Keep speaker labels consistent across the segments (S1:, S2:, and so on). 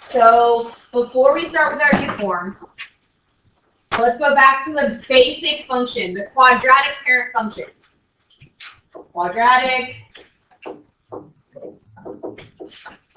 S1: So before we start with our new form, let's go back to the basic function, the quadratic parent function. Quadratic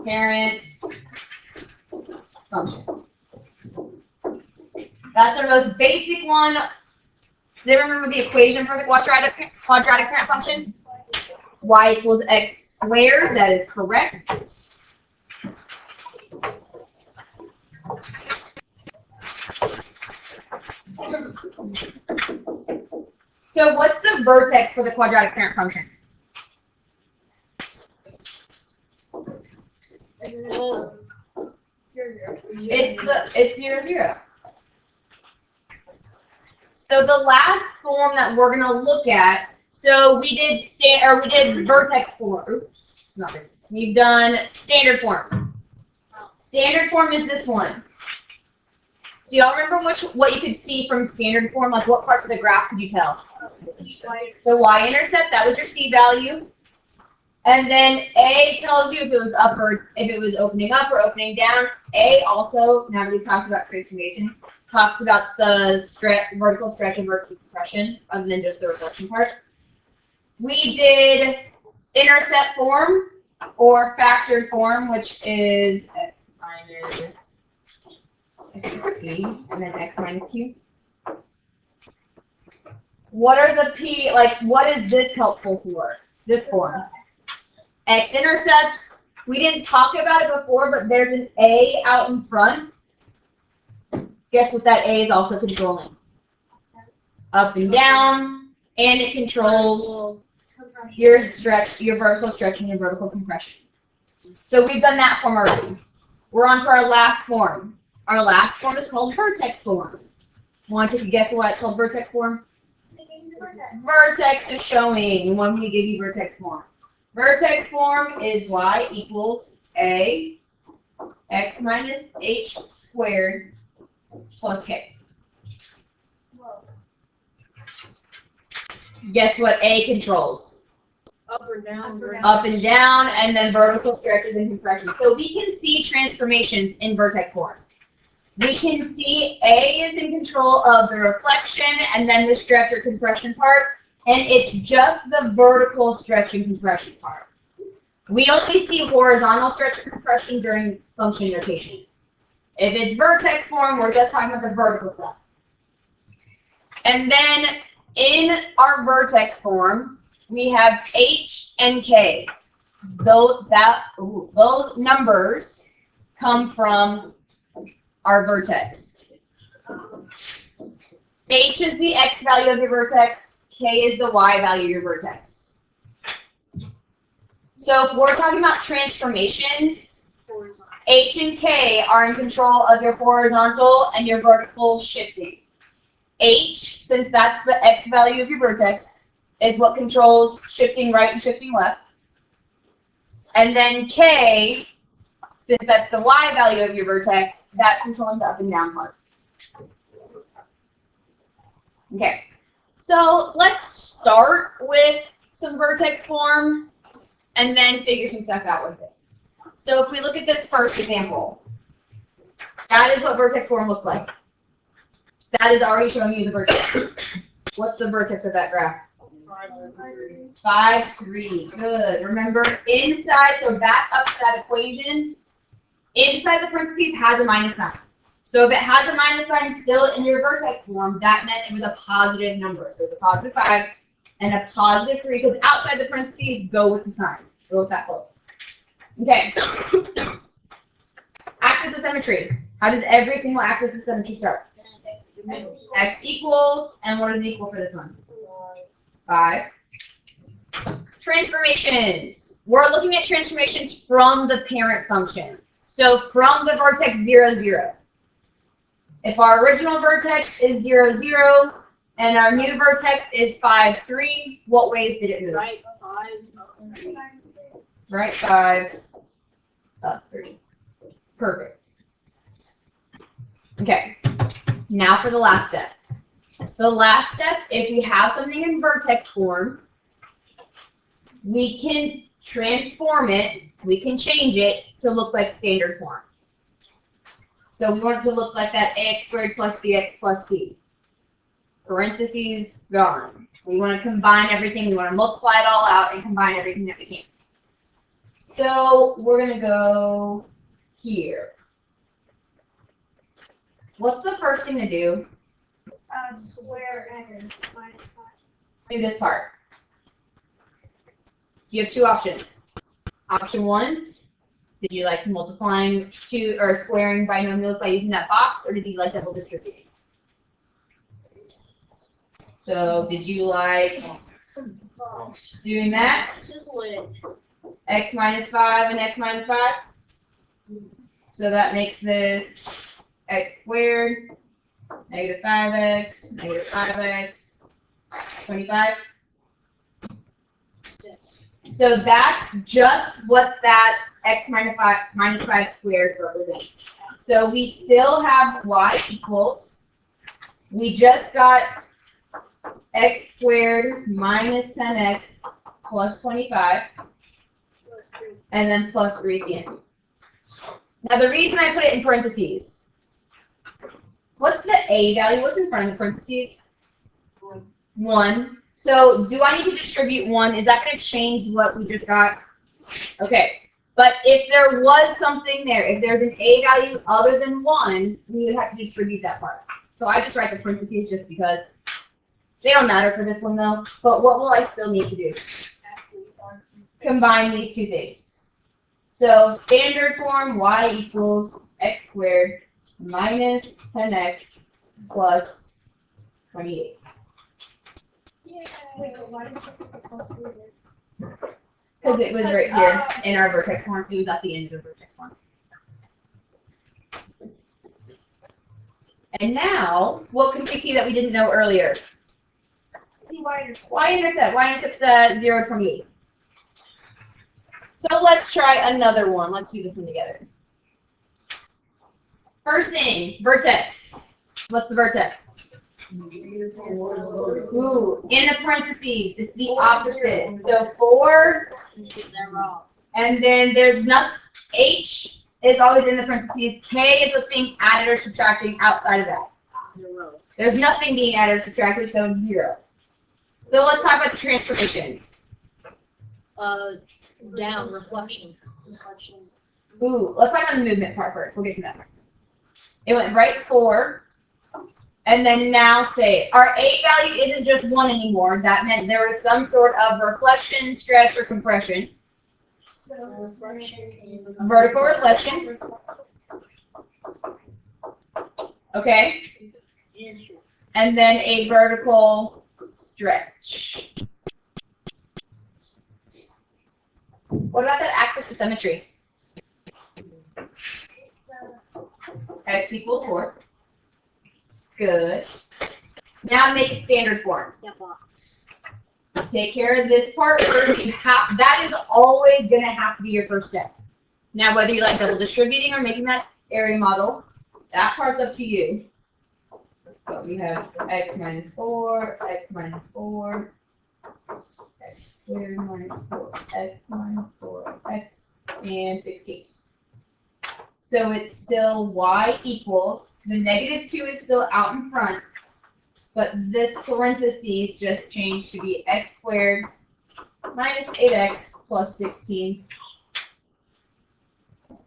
S1: parent function. That's our most basic one. Does everyone remember the equation for the quadratic parent function? Y equals x squared. That is correct. So what's the vertex for the quadratic parent function? It's 0, 0. So the last form that we're gonna look at, so we did vertex form. Oops, not this. We've done standard form. Standard form is this one. Do y'all remember what you could see from standard form? Like what parts of the graph could you tell? So y-intercept, that was your C value. And then A tells you if it was up or if it was opening up or opening down. A also, now that we've talked about transformations, talks about the vertical stretch and vertical compression, other than just the reflection part. We did intercept form or factored form, which is x minus p and then x minus q. What are the p, like what is this helpful for, this form? X-intercepts, we didn't talk about it before, but there's an A out in front. Guess what that A is also controlling? Up and down, and it controls your stretch, your vertical stretch, and your vertical compression. So we've done that form already. We're on to our last form. Our last form is called vertex form. Want to take a guess why it's called vertex form? Vertex is showing when we give you vertex form. Vertex form is y equals a x minus h squared plus k. Guess what A controls?
S2: Up or down.
S1: Up and down, and then vertical stretches and compression. So we can see transformations in vertex form. We can see A is in control of the reflection and then the stretch or compression part, and it's just the vertical stretch and compression part. We only see horizontal stretch and compression during function notation. If it's vertex form, we're just talking about the vertical stuff. And then in our vertex form, we have H and K. Those numbers come from our vertex. H is the X value of your vertex. K is the Y value of your vertex. So if we're talking about transformations, H and K are in control of your horizontal and your vertical shifting. H, since that's the X value of your vertex, is what controls shifting right and shifting left. And then K, since that's the Y value of your vertex, that's controlling the up and down part. Okay, so let's start with some vertex form and then figure some stuff out with it. So if we look at this first example, that is what vertex form looks like. That is already showing you the vertex. What's the vertex of that graph? 5, 3. Good. Remember, inside, so back up to that equation, inside the parentheses has a minus sign. So if it has a minus sign still in your vertex form, that meant it was a positive number. So it's a positive 5 and a positive 3, because outside the parentheses, go with the sign. Go with that flow. Okay. Axis of symmetry. How does every single axis of symmetry start? X equals, and what is equal for this one? 5. Transformations. We're looking at transformations from the parent function. So from the vertex 0, 0. If our original vertex is 0, 0, and our new vertex is 5, 3, what ways did it move?
S2: Right 5, up 3.
S1: Right 5, up 3. Perfect. Okay. Now for the last step. The last step, if we have something in vertex form, we can transform it, we can change it to look like standard form. So we want it to look like that ax squared plus bx plus c. Parentheses gone. We want to combine everything. We want to multiply it all out and combine everything that we can. So we're going to go here. What's the first thing to do?
S2: Square x minus 5.
S1: Do this part. You have two options. Option one, did you like multiplying two or squaring binomials by using that box, or did you like double distributing? So did you like doing that?
S2: Just lit.
S1: X minus 5 and x minus 5? So that makes this x squared, negative 5x, 25. So that's just what that x minus 5 squared represents. So we still have y equals, we just got x squared minus 10x plus 25, and then plus 3 at the end. Now the reason I put it in parentheses, what's the a value? What's in front of the parentheses? 1. So do I need to distribute 1? Is that going to change what we just got? Okay. But if there was something there, if there's an a value other than 1, we would have to distribute that part. So I just write the parentheses just because. They don't matter for this one though. But what will I still need to do? Combine these two things. So standard form, y equals x squared minus 10x plus 28.
S2: Yeah. Wait, but why did you put the plus 3 there?
S1: Because it was right here in our vertex form. It was at the end of the vertex form. And now, what can we see that we didn't know earlier? Y-intercept. Y-intercept's at 0, 28. So let's try another one. Let's do this one together. First thing, vertex. What's the vertex? Ooh, in the parentheses, it's the opposite. So 4, and then there's nothing. H is always in the parentheses. K is what's being added or subtracting outside of that.
S2: 0.
S1: There's nothing being added or subtracted, so 0. So let's talk about the transformations.
S2: Down, reflection.
S1: Ooh, let's talk about the movement part first. We'll get to that part. It went right 4, and then now say our a value isn't just 1 anymore. That meant there was some sort of reflection, stretch, or compression.
S2: So reflection.
S1: Vertical reflection. Okay. And then a vertical stretch. What about that axis of symmetry? X equals 4. Good. Now make it standard form. Take care of this part first. That is always going to have to be your first step. Now, whether you like double distributing or making that area model, that part's up to you. So we have x minus 4, x minus 4, x squared minus 4, x minus 4, x, and 16. So it's still y equals, the negative 2 is still out in front, but this parentheses just changed to be x squared minus 8x plus 16.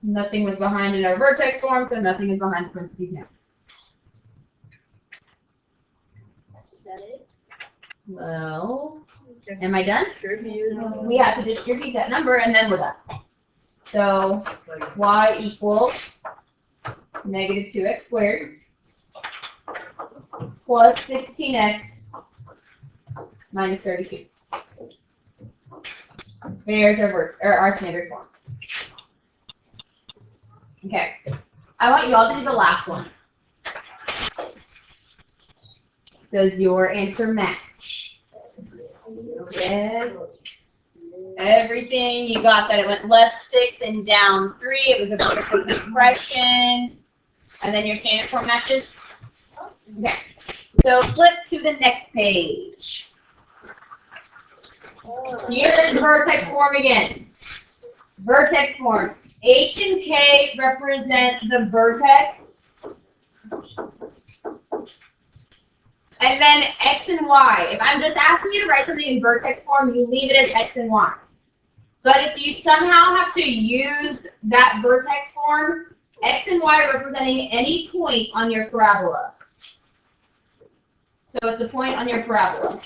S1: Nothing was behind in our vertex form, so nothing is behind the parentheses now.
S2: Is that it?
S1: Well, am I done?
S2: Distribute.
S1: We have to distribute that number, and then we're done. So y equals negative 2x squared plus 16x minus 32. There's our standard form. Okay. I want you all to do the last one. Does your answer match? Yes. Everything you got that it went left 6 and down 3. It was a vertical compression. And then your standard form matches. Okay. So flip to the next page. Here's vertex form again. Vertex form. H and K represent the vertex. And then x and y. If I'm just asking you to write something in vertex form, you leave it as x and y. But if you somehow have to use that vertex form, x and y representing any point on your parabola. So it's a point on your parabola.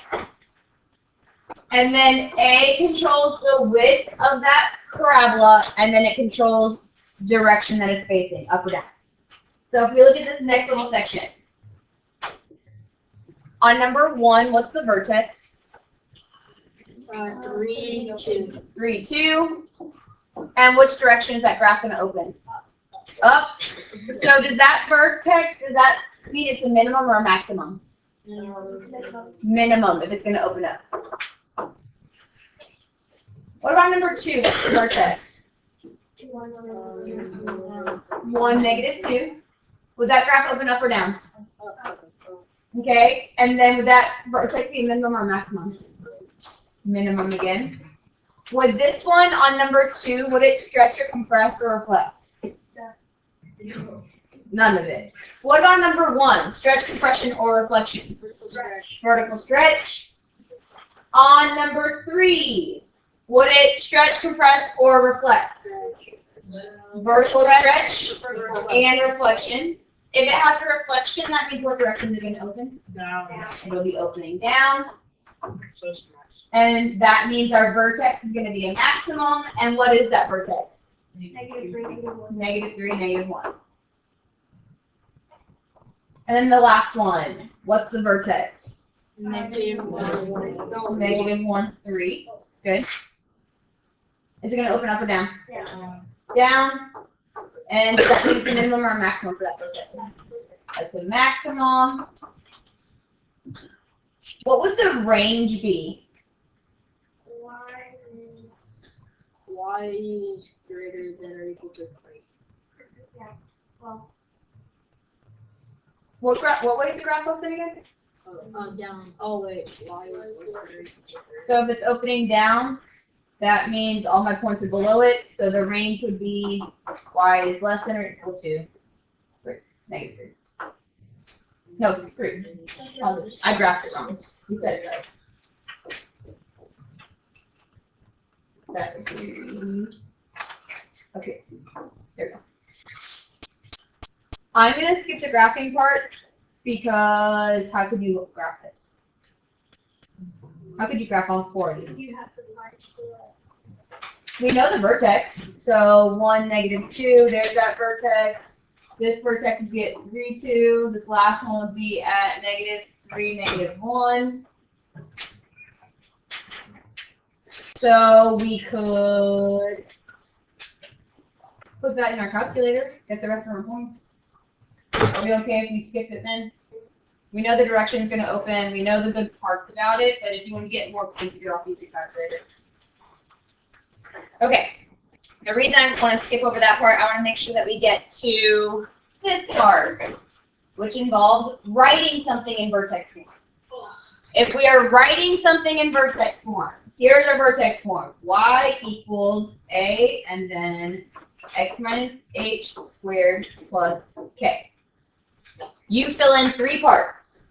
S1: And then A controls the width of that parabola, and then it controls direction that it's facing, up or down. So if we look at this next little section. On number 1, what's the vertex?
S2: 3, 2.
S1: 3, 2. And which direction is that graph going to open? Up. So does that vertex, does that mean it's a minimum or a maximum? Minimum, if it's going to open up. What about number 2? What's the vertex? 1, negative 2. Would that graph open up or down? Okay, and then would that vertex be minimum or maximum? Minimum again. Would this one on number 2, would it stretch or compress or reflect? None of it. What about number 1? Stretch, compression, or reflection? Vertical stretch. On number 3, would it stretch, compress, or reflect? Vertical stretch and reflection. If it has a reflection, that means what direction is it going to open?
S2: Down.
S1: It'll be opening down. And that means our vertex is going to be a maximum. And what is that vertex?
S2: -3, -1.
S1: -3, -1. And then the last one. What's the vertex? -1, 3. Good. Is it going to open up or down? Down. And that means the minimum or maximum for that vertex. That's the maximum. What would the range be?
S2: Y is greater than or equal to 3.
S1: What way is the graph open again?
S2: Down. Oh wait, Y is less than or equal to 3.
S1: So if it's opening down, that means all my points are below it. So the range would be y is less than or equal to 3, -3. No, 3. I graphed it wrong. You said it right. That would be, okay, there we go. I'm going to skip the graphing part because how could you graph this? How could you graph all 4 of these?
S2: You have to write
S1: We know the vertex, so 1, -2, there's that vertex. This vertex would be at 3, 2. This last one would be at -3, -1. So we could put that in our calculator, get the rest of our points. Are we okay if we skip it then? We know the direction is going to open. We know the good parts about it, but if you want to get more points, you can also use the calculator. Okay. The reason I want to skip over that part, I want to make sure that we get to this part, which involves writing something in vertex form. If we are writing something in vertex form, here's our vertex form. Y equals A and then x minus h squared plus k. You fill in 3 parts.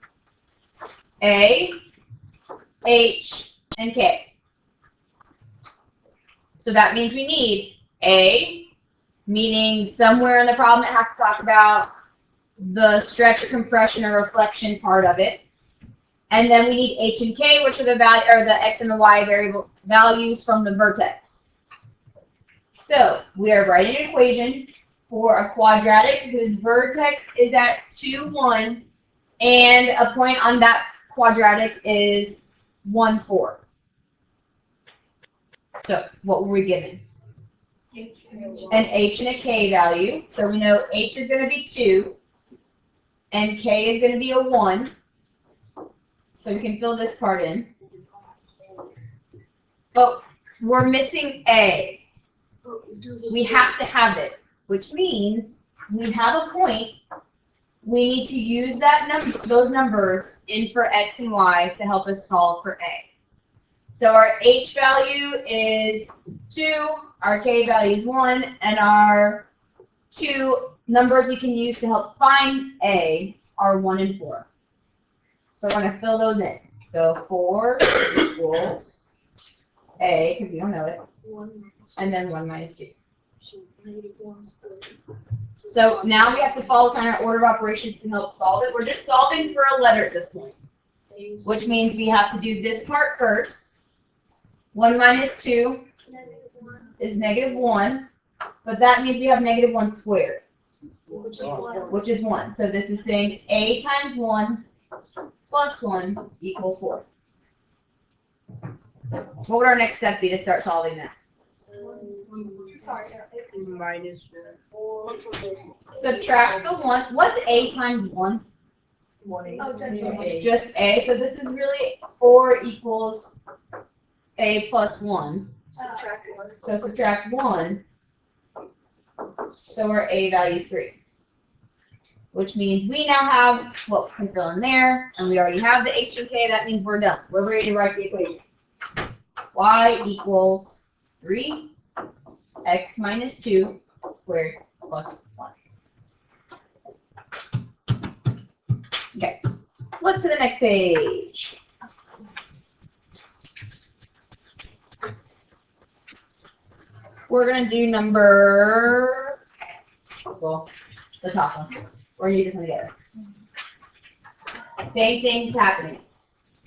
S1: A, h, and k. So that means we need A, meaning somewhere in the problem it has to talk about the stretch, compression, or reflection part of it. And then we need h and k, which are the value or the x and the y variable values from the vertex. So we are writing an equation for a quadratic whose vertex is at 2, 1, and a point on that quadratic is 1, 4. So what were we given? An h and a k value. So we know h is going to be 2, and k is going to be a 1. So we can fill this part in. But we're missing a. We have to have it, which means we have a point. We need to use that those numbers in for x and y to help us solve for a. So our h value is 2, our k value is 1, and our 2 numbers we can use to help find A are 1 and 4. So we're going to fill those in. So 4 equals A, because we don't know it,
S2: 1
S1: and then 1 minus 2.
S2: negative 1 squared.
S1: So now we have to follow kind of order of operations to help solve it. We're just solving for a letter at this point, which means we have to do this part first. 1 minus 2 is negative 1, but that means we have negative 1 squared, which is 1. So this is saying A times 1 plus 1 equals 4. What would our next step be to start solving that?
S2: Minus 4.
S1: Subtract the 1. What's A times 1? Just A. So this is really 4 equals A plus 1.
S2: Subtract 1.
S1: So subtract 1. So our A value is 3. Which means we now have what we can fill in there, and we already have the H and K. That means we're done. We're ready to write the equation. Y equals 3 x minus 2 squared plus 1. Okay, flip to the next page. We're going to do number, well, the top one. We're going to do this one together. Same thing's happening.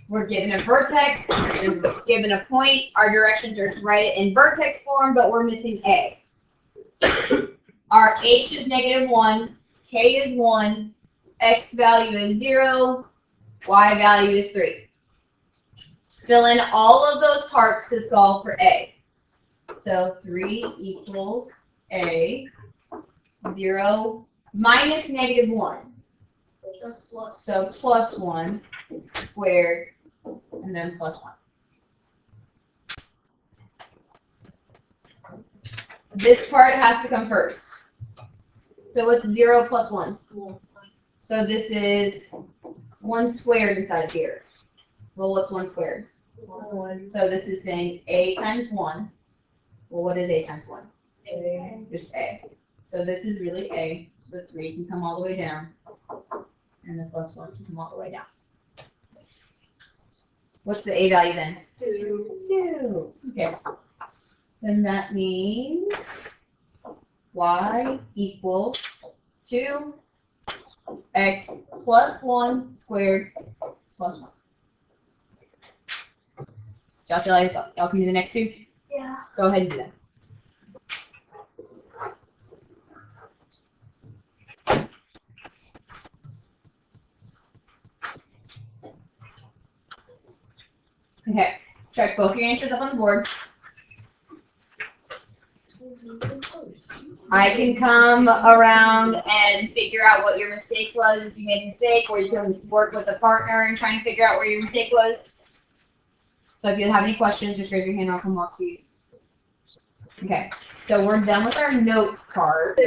S1: We're given a vertex, and given a point. Our directions are to write it in vertex form, but we're missing A. Our H is negative 1, K is 1, X value is 0, Y value is 3. Fill in all of those parts to solve for A. So 3 equals A, 0 minus negative 1. So plus 1 squared, and then plus 1. This part has to come first. So what's 0 plus 1? So this is 1 squared inside of here. Well, what's 1 squared?
S2: 1.
S1: So this is saying A times 1. Well, what is A times 1?
S2: A.
S1: Just A. So this is really A. The 3 can come all the way down. And the plus 1 can come all the way down. What's the A value then?
S2: 2.
S1: 2. Okay. Then that means Y equals 2 x plus 1 squared plus 1. Y'all feel like y'all can do the next two?
S2: Yeah.
S1: Go ahead and do that. Okay, check both your answers up on the board. I can come around and figure out what your mistake was if you made a mistake, or you can work with a partner and try and figure out where your mistake was. So if you have any questions, just raise your hand and I'll come walk to you. Okay, so we're done with our notes part.